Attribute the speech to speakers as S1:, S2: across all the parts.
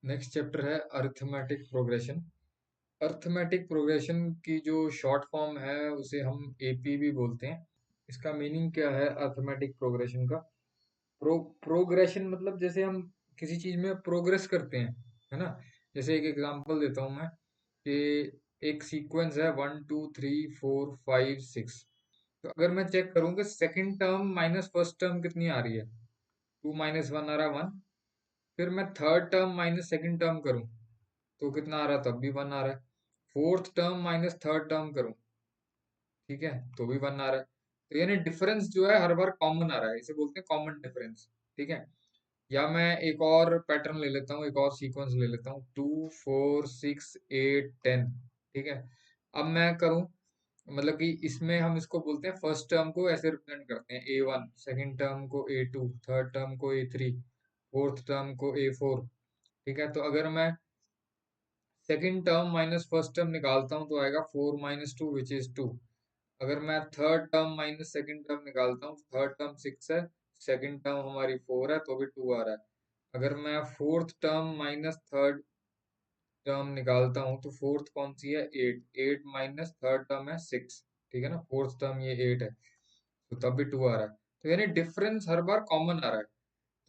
S1: Next chapter है arithmetic progression. Arithmetic progression की जो शॉर्ट फॉर्म है उसे हम एपी भी बोलते हैं। इसका मीनिंग क्या है अरिथमेटिक प्रोग्रेशन का? प्रोग्रेशन मतलब जैसे हम किसी चीज में प्रोग्रेस करते हैं, है ना। जैसे एक एग्जांपल देता हूं मैं कि एक सीक्वेंस है 1 2 3 4 5 6। तो अगर मैं चेक करूं कि second term minus first term कितनी आ रही है, 2 - 1 आ रहा है 1। फिर मैं third term minus second term करूं तो कितना आ रहा है, तब भी 1 आ रहा है। Fourth term minus third term करूं, ठीक है, तो भी 1 आ रहा है। तो यानी डिफरेंस जो है हर बार कॉमन आ रहा है, इसे बोलते हैं कॉमन डिफरेंस, ठीक है। या मैं एक और पैटर्न ले लेता हूँ, एक और सीक्वेंस ले लेता हूँ, 2 4 6 8 10, ठीक है। अब मैं करूं, मतलब कि इसमें हम इसको बोलते हैं, फर्स्ट टर्म को ऐसे रिप्रेजेंट करते हैं A1, सेकंड टर्म को A2, थर्ड टर्म को A3, फोर्थ टर्म को A4, ठीक है। तो अगर मैं second term minus first term निकालता हूँ तो आएगा 4 - 2 विच इज 2। अगर मैं third term minus second term निकालता हूँ, थर्ड टर्म 6 है, सेकंड टर्म हमारी 4 है, तो भी 2 आ रहा है। अगर मैं fourth term minus third term निकालता हूँ तो फोर्थ कौन सी है, 8, 8 माइनस थर्ड टर्म है 6, ठीक है ना। फोर्थ टर्म ये 8 है, तो तब भी 2 आ रहा है। तो यानी डिफरेंस हर बार कॉमन आ रहा है।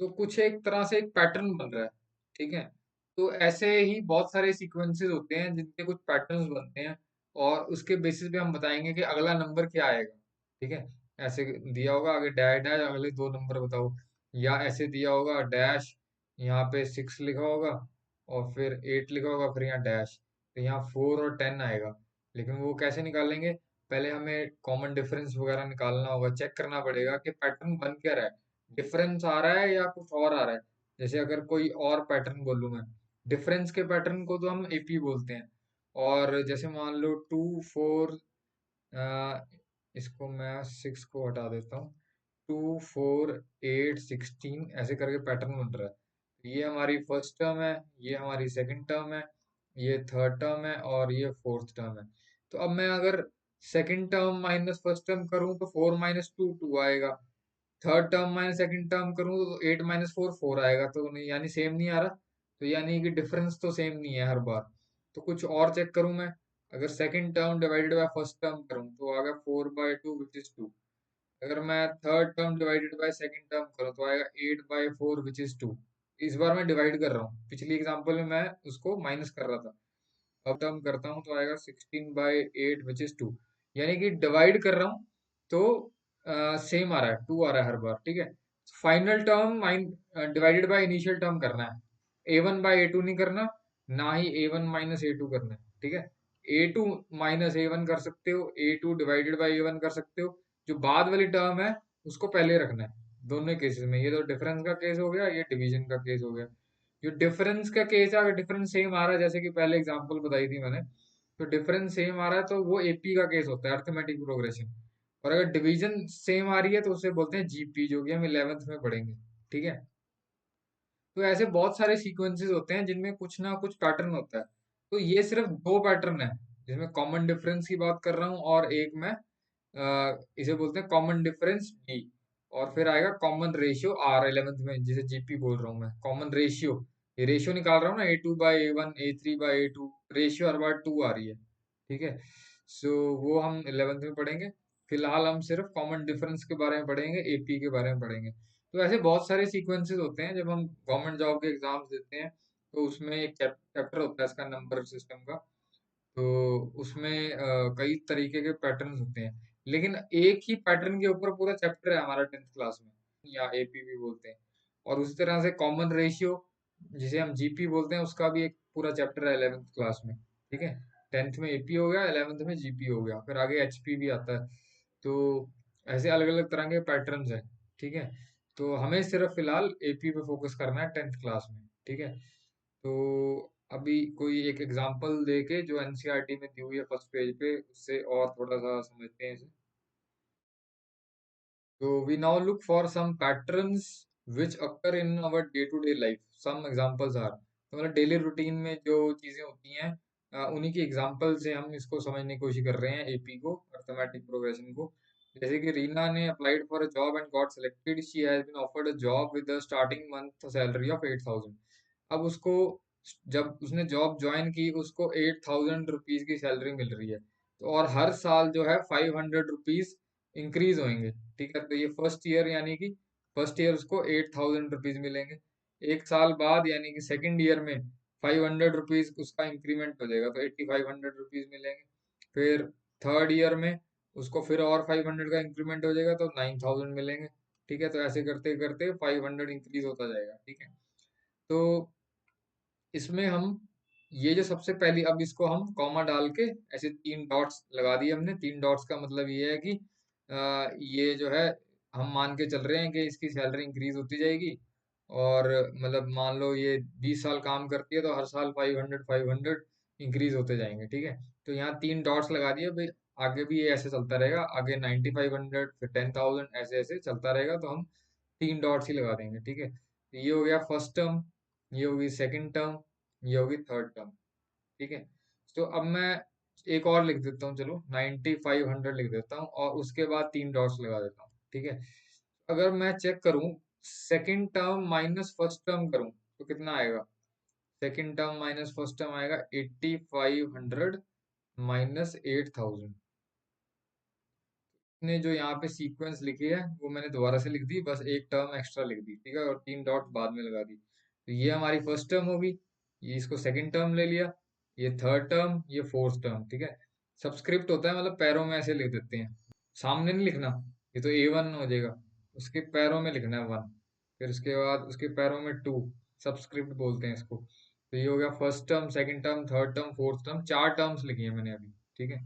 S1: तो कुछ एक तरह से एक पैटर्न बन रहा है, ठीक है। तो ऐसे ही बहुत सारे सीक्वेंसेस होते हैं जिनके कुछ पैटर्न्स बनते हैं, और उसके बेसिस पे हम बताएंगे कि अगला नंबर क्या आएगा, ठीक है। ऐसे दिया होगा आगे डैश डैश, अगले 2 नंबर बताओ। या ऐसे दिया होगा डैश, यहाँ पे 6 लिखा होगा और फिर 8 लिखा होगा, फिर यहाँ डैश, तो यहाँ 4 और 10 आएगा। लेकिन वो कैसे निकालेंगे, पहले हमें कॉमन डिफरेंस वगैरह निकालना होगा, चेक करना पड़ेगा कि पैटर्न बन क्या रहा है, डिफरेंस आ रहा है या कुछ और आ रहा है। जैसे अगर कोई और पैटर्न बोलूं मैं, डिफरेंस के पैटर्न को तो हम एपी बोलते हैं। और जैसे मान लो 2 4, इसको मैं 6 को हटा देता हूँ, 2 4 8 16 ऐसे करके पैटर्न बन रहा है। ये हमारी फर्स्ट टर्म है, ये हमारी सेकंड टर्म है, ये थर्ड टर्म है और ये फोर्थ टर्म है। तो अब मैं अगर second term minus first term करूं तो 4 - 2 2 आएगा। Third term minus second term करूँ तो 8 - 4 4 आएगा, तो नहीं, यानी सेम नहीं आ रहा। तो यानी कि डिफरेंस तो सेम नहीं है हर बार। तो कुछ और चेक करूं मैं, अगर second term divided by first term करूं तो आएगा 4/2 विच इज 2। अगर मैं third term divided by second term करूं तो आएगा 8/4 विच इज 2। इस बार मैं डिवाइड कर रहा हूँ, पिछली एग्जांपल में मैं उसको माइनस कर रहा था। अब टर्म करता हूँ तो आएगा 16/8 विच इज 2। यानी कि डिवाइड कर रहा हूँ तो सेम आ रहा है, 2 आ रहा है हर बार, ठीक है। Final term divided by initial term करना है, A1/A2 नहीं करना, ना ही A1 - A2 करना है, ठीक है। A2 - A1 कर सकते हो, A2 डिवाइडेड बाय A1 कर सकते हो। जो बाद वाली टर्म है उसको पहले रखना है, दोनों केसेस में। ये तो डिफरेंस का केस हो गया, ये डिवीजन का केस हो गया। जो डिफरेंस का केस है, अगर डिफरेंस सेम आ रहा है, जैसे कि पहले एग्जांपल बताई थी मैंने, तो डिफरेंस सेम आ रहा है तो वो एपी का केस होता है, अर्थमेटिक प्रोग्रेशन। और अगर डिवीजन सेम आ रही है तो उसे बोलते हैं जीपी, जो कि हम 11th में पढ़ेंगे, ठीक है। तो ऐसे बहुत सारे सीक्वेंसेस होते हैं जिनमें कुछ ना कुछ पैटर्न होता है। तो ये सिर्फ 2 पैटर्न है जिसमें कॉमन डिफरेंस की बात कर रहा हूँ, और एक में इसे बोलते हैं कॉमन डिफरेंस डी। और फिर आएगा कॉमन रेशियो आर 11th में, जिसे जीपी बोल रहा हूँ मैं, कॉमन रेशियो। ये रेशियो निकाल रहा हूँ ना, A2/A1, A3/A2, रेशियो हर बार 2 आ रही है, ठीक है। सो वो हम 11th में पढ़ेंगे। फिलहाल हम सिर्फ कॉमन डिफरेंस के बारे में पढ़ेंगे, एपी के बारे में पढ़ेंगे। तो ऐसे बहुत सारे सीक्वेंसेस होते हैं, जब हम गवर्नमेंट जॉब के एग्जाम्स देते हैं तो उसमें एक चैप्टर होता है इसका, नंबर सिस्टम का। तो उसमें कई तरीके के पैटर्न्स होते हैं, लेकिन एक ही पैटर्न के ऊपर पूरा चैप्टर है हमारा 10th क्लास में, या एपी भी बोलते हैं। और उसी तरह से कॉमन रेशियो, जिसे हम जीपी बोलते हैं, उसका भी एक पूरा चैप्टर है 11th क्लास में, ठीक है। 10th में एपी हो गया, 11th में जीपी हो गया, फिर आगे एचपी भी आता है। तो ऐसे अलग अलग तरह के पैटर्न्स हैं, ठीक है। तो हमें सिर्फ फिलहाल एपी पे फोकस करना है 10th क्लास में, ठीक है। तो अभी कोई एक एग्जांपल देके जो एनसीईआरटी में दी हुई है फर्स्ट पेज पे, उससे और थोड़ा सा समझते हैं इसे। तो we now look for some patterns which occur in our day to day life. Some examples are, तो मतलब डेली रूटीन में जो चीजें होती हैं, उन्हीं की एग्जांपल से हम इसको समझने की कोशिश कर रहे हैं, एपी को, अर्थमेटिक प्रोग्रेशन को। जैसे कि रीना ने applied for a job and got selected, she has been offered a job with a starting month salary of 8,000। अब उसको जब उसने जॉब ज्वाइन की उसको 8,000 रुपीज की सैलरी मिल रही है, तो और हर साल जो है 500 रुपीज इंक्रीज होंगे। ठीक है, तो ये फर्स्ट ईयर यानी कि फर्स्ट ईयर उसको 8,000 रुपीज मिलेंगे। एक साल बाद यानी कि सेकेंड ईयर में 500 रुपीज उसका इंक्रीमेंट हो जाएगा, तो 8,500 रुपीज मिलेंगे। फिर थर्ड ईयर में उसको फिर और 500 का इंक्रीमेंट हो जाएगा, तो 9,000 मिलेंगे। ठीक है, तो ऐसे करते करते 500 इंक्रीज होता जाएगा। ठीक है, तो इसमें हम ये जो सबसे पहली, अब इसको हम कॉमा डाल के ऐसे तीन डॉट्स लगा दिए हमने। तीन डॉट्स का मतलब ये है कि ये जो है हम मान के चल रहे हैं कि इसकी सैलरी इंक्रीज होती जाएगी, और मतलब मान लो ये 20 साल काम करती है तो हर साल 500 इंक्रीज होते जाएंगे। ठीक है, तो यहाँ तीन डॉट्स लगा दिए भाई। आगे भी ये ऐसे चलता रहेगा, आगे 9500, फिर 10,000, ऐसे ऐसे चलता रहेगा, तो हम तीन डॉट्स ही लगा देंगे। ठीक है, तो ये हो गया फर्स्ट टर्म, ये होगी सेकंड टर्म, ये होगी थर्ड टर्म। ठीक है, तो अब मैं एक और लिख देता हूँ, चलो 9500 लिख देता हूँ, और उसके बाद तीन डॉट्स लगा देता हूँ। ठीक है, अगर मैं चेक करूँ second term minus first term करूँ तो कितना आएगा? Second term minus first term आएगा 8500 माइनस 8000। ने जो यहाँ पे सीक्वेंस लिखी है वो मैंने दोबारा से लिख दी, बस एक टर्म एक्स्ट्रा लिख दी। ठीक है, और तीन डॉट बाद में लगा दी। तो ये हमारी फर्स्ट टर्म होगी, ये इसको सेकंड टर्म ले लिया, ये थर्ड टर्म, ये फोर्थ टर्म। ठीक है, सबस्क्रिप्ट होता है, मतलब पैरों में ऐसे लिख देते हैं, सामने नहीं लिखना। ये तो A1 हो जाएगा, उसके पैरों में लिखना है 1, फिर उसके बाद उसके पैरों में 2, सबस्क्रिप्ट बोलते हैं इसको। तो ये हो गया first term, second term, third term, fourth term, चार टर्म्स लिखी है मैंने अभी। ठीक है,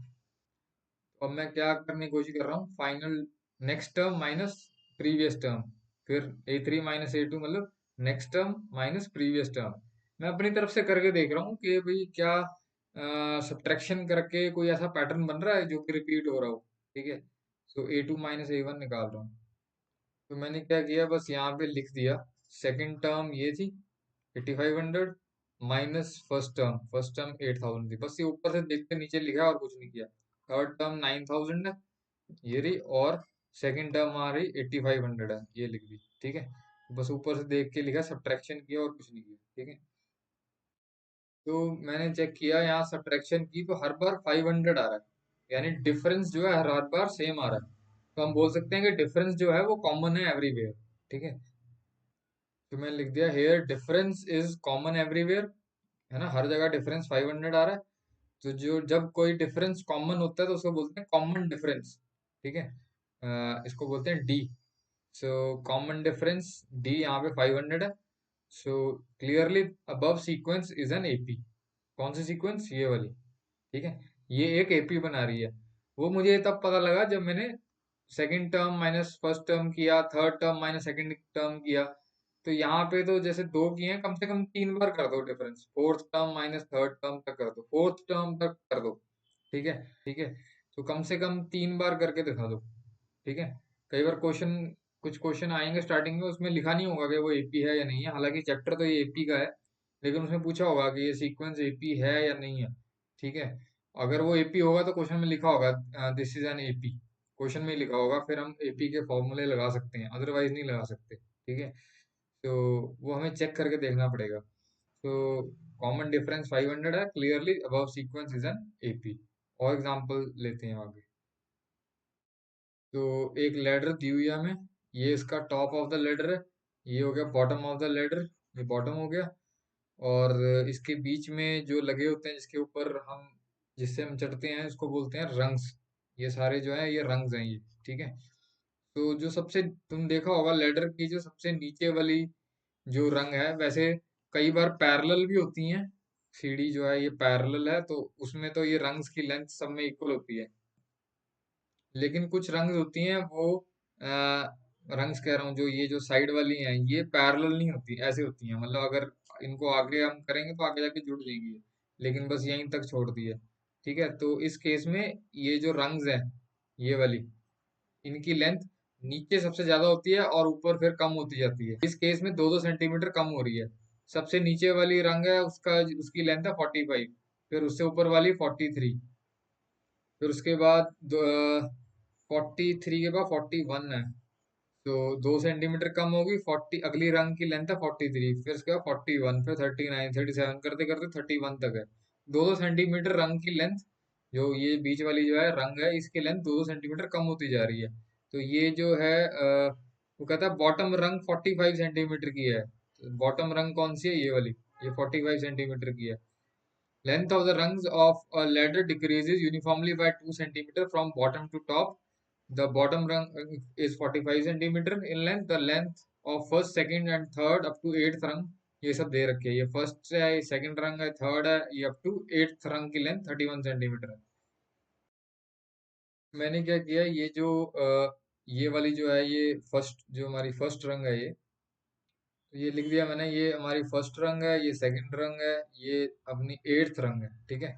S1: अब मैं क्या करने की कोशिश कर रहा हूँ, final next term minus previous term, फिर A3 माइनस A2, मतलब next term minus previous term. मैं अपनी तरफ से करके देख रहा हूँ कि भाई क्या सब्ट्रैक्शन करके कोई ऐसा पैटर्न बन रहा है जो कि रिपीट हो रहा हो। ठीक है, तो A2 माइनस A1 निकाल रहा हूँ। तो मैंने क्या किया, बस यहाँ पे लिख दिया सेकंड टर्म ये थी 8500 माइनस फर्स्ट टर्म 8000 थी, बस ये ऊपर से देख के नीचे लिखा और कुछ नहीं किया। थर्ड टर्म 9000 है, ये रही, और सेकंड टर्म आ रही 8500 है, ये लिख दी। ठीक है, बस ऊपर से देख के लिखा, सब्ट्रैक्शन किया और कुछ नहीं किया। ठीक है, तो मैंने चेक किया यहाँ सब्ट्रैक्शन की तो हर बार 500 आ रहा है, यानी डिफरेंस जो है हर हर बार सेम आ रहा है। तो हम बोल सकते हैं कि डिफरेंस जो है वो कॉमन है एवरीवेयर। ठीक है, तो मैंने लिख दिया here difference is common everywhere, है ना, हर जगह डिफरेंस 500 आ रहा है। तो जो जब कोई डिफरेंस कॉमन होता है तो उसको बोलते हैं कॉमन डिफरेंस। ठीक है, इसको बोलते हैं डी। सो कॉमन डिफरेंस डी यहाँ पे 500 है। So clearly above sequence is an AP. कौन सी सीक्वेंस? ये वाली। ठीक है, ये एक एपी बना रही है। वो मुझे तब पता लगा जब मैंने second term minus first term किया, third term minus second term किया। तो यहाँ पे तो जैसे दो किए हैं, कम से कम तीन बार कर दो difference, fourth term minus third term तक कर दो, फोर्थ टर्म तक कर दो। ठीक है, ठीक है, तो कम से कम तीन बार करके दिखा दो। ठीक है, कई बार क्वेश्चन, कुछ क्वेश्चन आएंगे स्टार्टिंग में, उसमें लिखा नहीं होगा कि वो एपी है या नहीं है, हालांकि चैप्टर तो ये एपी का है, लेकिन उसमें पूछा होगा कि ये सीक्वेंस एपी है या नहीं है। ठीक है, अगर वो एपी होगा तो क्वेश्चन में लिखा होगा this is an AP, question में ही लिखा होगा, फिर हम एपी के फॉर्मूले लगा सकते हैं, अदरवाइज नहीं लगा सकते। ठीक है, तो वो हमें चेक करके देखना पड़ेगा। तो कॉमन डिफरेंस 500 है, clearly above sequence is an AP. और एग्जांपल लेते हैं आगे। तो एक लेडर दी हुई है हमें, ये इसका टॉप ऑफ द लेडर है, ये हो गया बॉटम ऑफ द लेडर, ये बॉटम हो गया। और इसके बीच में जो लगे होते हैं जिसके ऊपर हम, जिससे हम चढ़ते हैं, इसको बोलते हैं रंग्स। ये सारे जो है ये रंग्स हैं ये। ठीक है, तो जो सबसे, तुम देखा होगा लेडर की जो सबसे नीचे वाली जो रंग है, वैसे कई बार पैरेलल भी होती हैं, सीढ़ी जो है ये पैरेलल है, तो उसमें तो ये रंग्स की लेंथ सब में इक्वल होती है। लेकिन कुछ रंग्स होती हैं वो रंग्स कह रहा हूँ, जो ये जो साइड वाली हैं ये पैरेलल नहीं होती, ऐसे होती हैं, मतलब अगर इनको आगे हम करेंगे तो आगे जाके जुड़ जाएंगी, लेकिन बस यहीं तक छोड़ दी है। ठीक है, तो इस केस में ये जो रंग्स हैं ये वाली, इनकी लेंथ नीचे सबसे ज्यादा होती है और ऊपर फिर कम होती जाती है। इस केस में 2-2 सेंटीमीटर कम हो रही है। सबसे नीचे वाली रंग है उसका, उसकी लेंथ है 45, फिर उससे ऊपर वाली 43, फिर उसके बाद 43 के बाद 41 है, तो 2 सेंटीमीटर कम होगी 40, अगली रंग की लेंथ है 43, फिर उसके बाद 41, फिर 39, 37 करते करते 31 तक है। 2-2 सेंटीमीटर रंग की लेंथ, जो ये बीच वाली जो है रंग है, इसकी लेंथ 2-2 सेंटीमीटर कम होती जा रही है। तो ये जो है वो कहता है बॉटम रंग 45 सेंटीमीटर की है। बॉटम रंग कौन सी है? ये वाली, ये 45 सेंटीमीटर की है। Length of the rungs of a ladder decreases uniformly by 2 centimeter from bottom to top. The bottom rung is 45 centimeter in length. The length of first, second and third up to 8th rung, ये सब दे रखे हैं। ये first है, ये second रंग है, third है, ये अप टू 8th रंग की लेंथ 31 सेंटीमीटर है। मैंने क्या किया, ये जो ये वाली जो है, ये फर्स्ट, जो हमारी फर्स्ट रंग है, ये लिख दिया मैंने। ये हमारी फर्स्ट रंग है, ये सेकंड रंग है, ये अपनी 8th रंग है, ठीक है।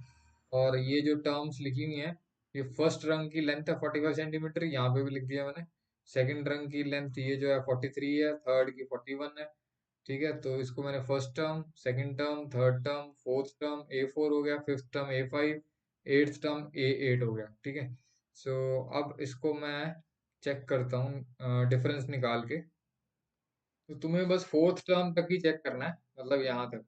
S1: और ये जो टर्म्स लिखी हुई हैं, ये फर्स्ट रंग की लेंथ है 45 सेंटीमीटर, यहाँ पे भी लिख दिया मैंने। सेकंड रंग की लेंथ ये जो है 43 है, थर्ड की 41 है, ठीक है। तो इसको मैंने first term, second term, third term, fourth term A4 हो गया, fifth term A5, 8th term A8 हो गया, ठीक है। सो अब इसको मैं चेक करता हूँ डिफरेंस निकाल के। तो तुम्हें बस फोर्थ टर्म तक ही चेक करना है, मतलब यहाँ तक।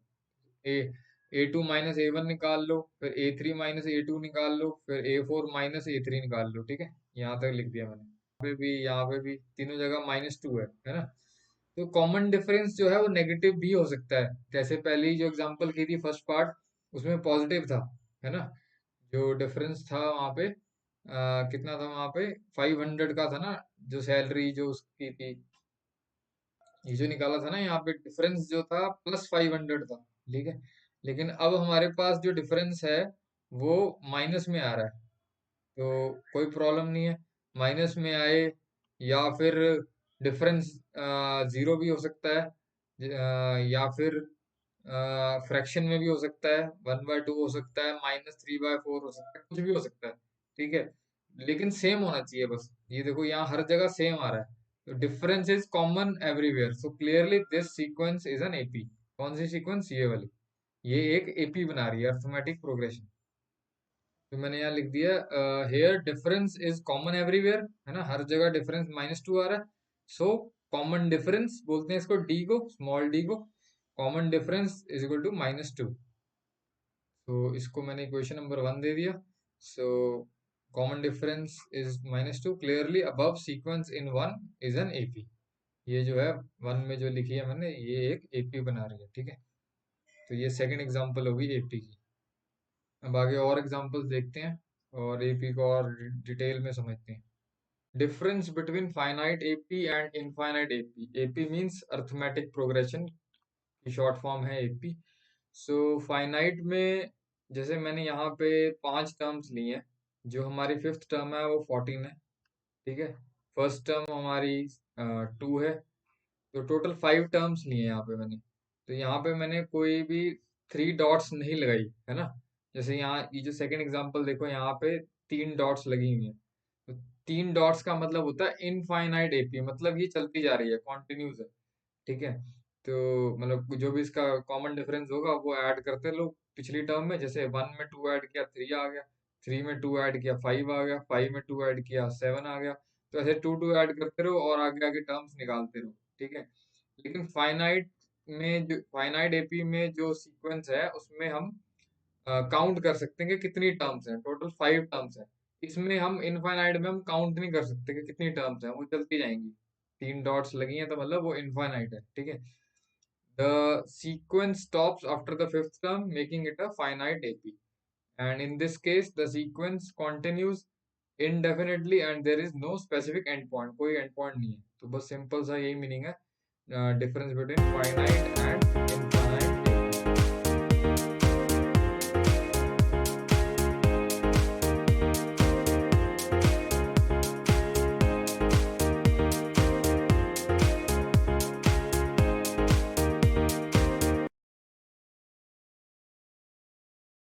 S1: ए A2 माइनस A1 निकाल लो, फिर A3 माइनस A2 निकाल लो, फिर A4 माइनस A3 निकाल लो, ठीक है। यहाँ तक लिख दिया मैंने। यहाँ पे भी तीनों जगह -2 है ना। तो कॉमन डिफरेंस जो है वो नेगेटिव भी हो सकता है। जैसे पहली जो एग्जांपल की थी फर्स्ट पार्ट, उसमें पॉजिटिव था, है ना। जो डिफरेंस था वहाँ पे कितना था वहाँ पे, 500 का था ना, जो सैलरी जो उसकी थी। ये जो निकाला था ना यहाँ पे, डिफरेंस जो था +500 था, ठीक है। लेकिन अब हमारे पास जो डिफरेंस है वो माइनस में आ रहा है, तो कोई प्रॉब्लम नहीं है। माइनस में आए या फिर डिफरेंस जीरो भी हो सकता है, या फिर फ्रैक्शन में भी हो सकता है, 1/2 हो सकता है, -3/4 हो सकता है, कुछ भी हो सकता है, ठीक है। लेकिन सेम होना चाहिए बस। ये देखो यहाँ हर जगह सेम आ रहा है, तो difference is common everywhere, so clearly this sequence is an AP. कौन सी सीक्वेंस? ये वाली, ये एक एपी बना रही है, अर्थमेटिक प्रोग्रेशन। तो मैंने यहाँ लिख दिया here difference is common everywhere, है ना, हर जगह डिफरेंस -2 आ रहा है। सो कॉमन डिफरेंस बोलते हैं इसको, डी को, स्मॉल डी को। Common difference is equal to -2। तो इसको मैंने इक्वेशन नंबर 1 दे दिया। So common difference is -2, clearly above sequence in 1 is an AP. ये जो है 1 में जो लिखी है मैंने, ये एक एपी बना रही है, ठीक है। तो ये सेकंड एग्जांपल होगी एपी की। अब आगे और एग्जांपल्स देखते हैं और एपी को और डिटेल में समझते हैं। Difference between finite AP and infinite AP. AP means arithmetic progression की शॉर्ट फॉर्म है एपी। सो फाइनाइट में जैसे मैंने यहाँ पे 5 टर्म्स ली हैं। जो हमारी फिफ्थ टर्म है वो 14 है, ठीक है। फर्स्ट टर्म हमारी 2 है। तो टोटल 5 टर्म्स लिए हैं यहाँ पे मैंने। तो यहाँ पे मैंने कोई भी 3 डॉट्स नहीं लगाई, है ना। जैसे यहाँ ये जो सेकंड एग्जांपल देखो, यहाँ पे 3 डॉट्स लगी हुई हैं। तो 3 डॉट्स का मतलब होता है इनफाइनाइट एपी, मतलब ये चलती जा रही है, कॉन्टिन्यूस है, ठीक है। तो मतलब जो भी इसका कॉमन डिफरेंस होगा वो ऐड करते लोग पिछली टर्म में। जैसे 1 में 2 ऐड किया 3 आ गया, 3 में 2 ऐड किया 5 आ गया, 5 में 2 ऐड किया 7 आ गया। तो ऐसे 2 2 ऐड करते रहो और आगे आगे टर्म्स निकालते रहो, ठीक है। लेकिन फाइनाइट एपी में जो सीक्वेंस है उसमें हम काउंट कर सकते हैं कि कितनी टर्म्स हैं। टोटल 5 टर्म्स हैं। इसमें हम इनफाइनाइट में हम काउंट नहीं कर सकते कि कितनी टर्म्स हैं, वो चलती जाएंगी। 3 डॉट्स लगी हैं तो मतलब वो इनफाइनाइट है, ठीक है। The sequence stops after the fifth term, making it a finite AP. And in this case, the sequence continues indefinitely and there is no specific endpoint. कोई endpoint नहीं है। तो बस सिंपल सा यही मीनिंग है difference between finite and infinite